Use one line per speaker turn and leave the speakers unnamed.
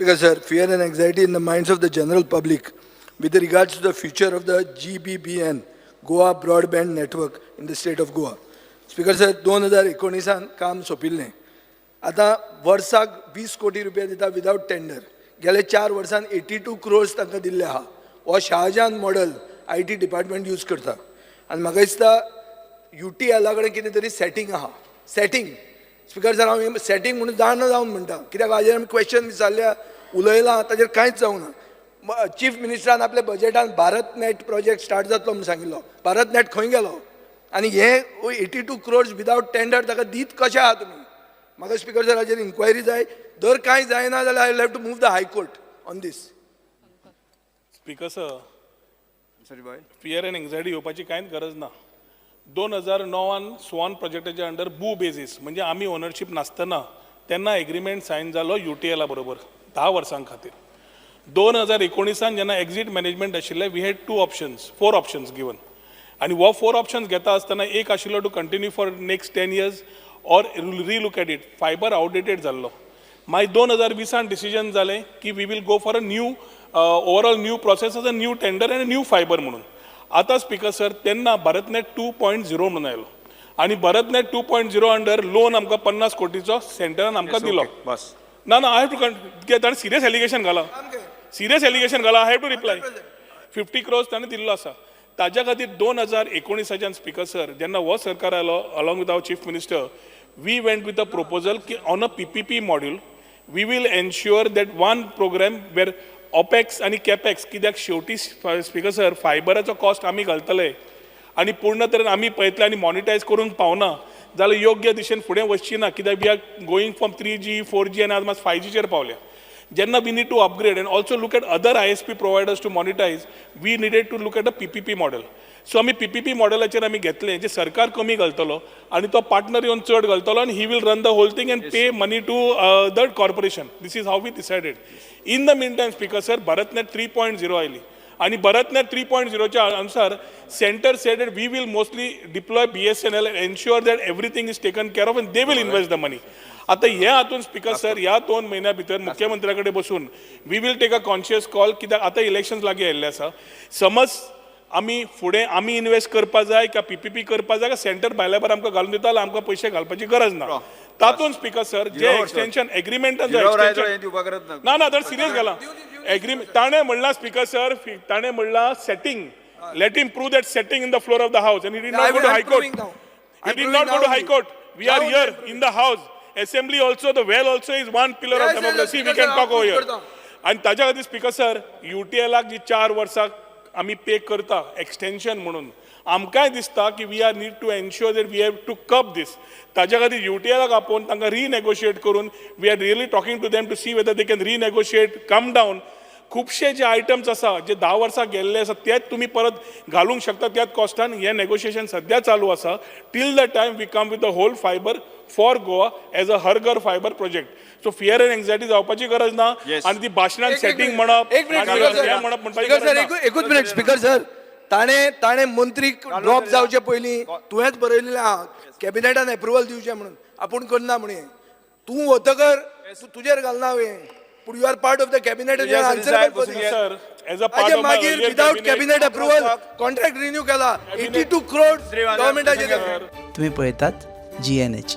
Speaker sir, fear and anxiety in the minds of the general public with regards to the future of the GBBN, Goa Broadband Network in the state of Goa. Speaker sir, 2019 काम सोपिल्लें. आता वर्साक 20 कोटी रुपया दिता without tender. गेले 4 वर्सान 82 crores तांकां दिल्ले आहा. हो Shah Jahan model IT department use करता. आनी म्हाका दिसता UTL कडेन कितें तरी सेटिंग आहा. सेटिंग स्पीकर सर हांव सेटिंग म्हणून जावन म्हणटा कित्याक हाजेर आमी क्वेश्चन विचारल्या उलयलां ताजेर कांयच जावना. चीफ मिनिस्टरान आपल्या बजेटान भारत नेट प्रोजेक्ट स्टार्ट जातलो म्हणून सांगिल्लो. भारत नेट खंय गेलो आनी हे 82 crores विदाउट टेंडर ताका दीत कशें आहा तुमी. म्हाका स्पीकर सर हाजेर इन्क्वायरी जाय. जर कांय जायना जाल्यार I will have to move the high court on this.
Speaker sir, fear and anxiety येवपाची कांयच गरज ना. 2009 स्वान प्रोजेक्टाच्या अंडर बू बेजीस म्हणजे आमी ओनरशीप नासतना तेन्ना एग्रीमेंट सायन जालो UTL बरोबर 10 वर्सां खातीर. 2019 जेन्ना एक्झिट मॅनेजमेंट आशिल्लें वी हॅड 4 ऑप्शन्स गिवन आनी हो 4 ऑप्शन्स घेता आसतना एक आशिल्लो to continue for next 10 years or relook at it. Fibre outdated जाल्लो. मागीर 2020 डिसिजन जालें की we will go for a new overall new process as a new tender and new fibre म्हणून. आता स्पीकर सर तेन्ना भारतनेट 2.0 म्हणून आयलो आनी भारतनेट 2.0 अंडर लोन आमकां 50 कोटीचो सेंटरान आमकां दिलो. ना आय हॅव टू ताणें सिरियस एलिगेशन घाला. I have to reply. 50 crores ताणें दिल्लो आसा. ताज्या खातीर 2019 स्पीकर सर जेन्ना हो सरकार आयलो along with our chief minister we went with a proposal की on a PPP module we will ensure that one program where opex आनी कॅपॅक्स कित्याक शेवटी स्पीकर सर फायबराचो कॉस्ट आमी घालतले आनी पूर्ण तरेन आमी पळयतले आनी मॉनिटायज करूंक पावना जाल्यार योग्य दिशेन फुडें वचची ना. कित्याक we R going from 3G 4G आनी आज मात 5G पावल्या. जेन्ना we need to upgrade and also look at other ISP providers to monetize we needed to look at a PPP model. So आमी PPP मॉडेलाचेर आमी घेतलें जे सरकार कमी घालतलो आनी तो पार्टनर येवन चड घालतलो आनी he will run the whole thing and pay money to the corporation. This is how we decided. In the meantime speaker sir BharatNet 3.0 आयली आनी भारतनेट 3.0च्या अनुसार center said we will mostly deploy BSNL and ensure that everything is taken care of and they will invest the money. आता ह्या हातून speaker sir ह्या 2 महिन्या भितर मुख्यमंत्र्या कडेन बसून we will take a conscious call कित्याक आता इलेक्शन्स लागीं आयिल्ले आसा. समज आमी फुडें आमी इन्वेस्ट करपा जाय का PPP करपा जाय का सेंटर भायल्या भायर आमकां घालून दिता जाल्यार आमकां पयशे घालपाची गरज ना. तातूंत स्पीकर सर जे एक्सटेंशन एग्रीमेंटान ना तर सिरियस घाला एग्रीमेंट ताणें म्हणला स्पीकर सर ताणें म्हणला setting let him prove that setting in the floor of the house and he did not go to high court. We are here in the house. Assembly also, the well also is one pillar of democracy. We can talk over here. And ताज्या खातीर speaker sir UTL जी 4 वर्सां आमी पे करता extension म्हणून आमकांय दिसता की we are need to ensure that we have to cap this. ताज्या खातीर UTL आपोवन तांकां रिनेगोशिएट करून we are really talking to them to see whether they can renegotiate come down. खुबशे जे आयटम्स आसा जे 10 वर्सां गेल्ले आसा तेच तुमी परत घालूंक शकता त्याच कॉस्टान. हे नेगोशिएशन सद्या चालू आसा till the time we come with the whole fiber for Goa as a हर घर fiber project. So fear and anxiety जावपाची गरज ना आनी ती भाशणान सेटिंग म्हणप
एकूच मिनिट स्पीकर सर ताणे मंत्रीक ड्रॉप जावचे पयलीं तुवेंच बरयलेलें आहा कॅबिनेटान एप्रुवल दिवचें म्हणून. आपूण करना म्हणून तूं वतकर तुजेर घालना हांवें. But you are part of the cabinet and you are answerable for this.
Sir, as a part of my earlier
without cabinet approval, contract renew केला 82 crores government.
तुम्ही पळयतात GNH.